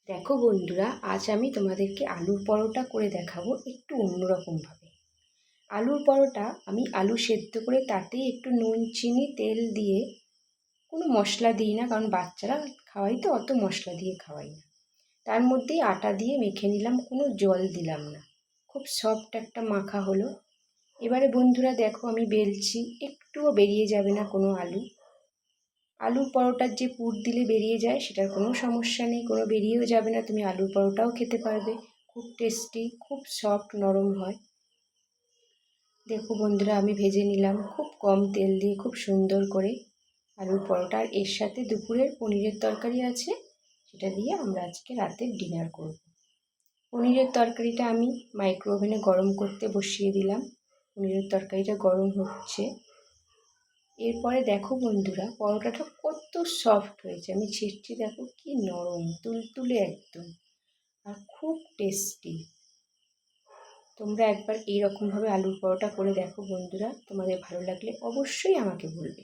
দেখো বন্ধুরা, আজ আমি তোমাদেরকে আলুর পরোটা করে দেখাবো একটু অন্যরকমভাবে। আলুর পরোটা আমি আলু সেদ্ধ করে তাতেই একটু নুন চিনি তেল দিয়ে, কোনো মশলা দিই না, কারণ বাচ্চারা খাওয়াই তো, অত মশলা দিয়ে খাওয়াই না। তার মধ্যেই আটা দিয়ে মেখে নিলাম, কোনো জল দিলাম না। খুব সফট একটা মাখা হলো। এবারে বন্ধুরা দেখো, আমি বেলছি, একটুও বেরিয়ে যাবে না কোনো আলু। আলুর পরোটার যে পুর দিলে বেরিয়ে যায় সেটার কোনো সমস্যা নেই, কোনো বেরিয়েও যাবে না, তুমি আলুর পরোটাও খেতে পারবে। খুব টেস্টি, খুব সফট নরম হয়। দেখো বন্ধুরা, আমি ভেজে নিলাম খুব কম তেল দিয়ে, খুব সুন্দর করে আলুর পরোটা। আর এর সাথে দুপুরের পনিরের তরকারি আছে, সেটা দিয়ে আমরা আজকে রাতের ডিনার করব। পনিরের তরকারিটা আমি মাইক্রো ওভেনে গরম করতে বসিয়ে দিলাম। পনিরের তরকারিটা গরম হচ্ছে। এরপরে দেখো বন্ধুরা, পরোটাটা কত সফট হয়েছে, আমি ছিঁড়ছি, দেখো কি নরম তুলতুলে একদম, আর খুব টেস্টি। তোমরা একবার এইরকমভাবে আলুর পরোটা করে দেখো বন্ধুরা, তোমাদের ভালো লাগলে অবশ্যই আমাকে বলবে।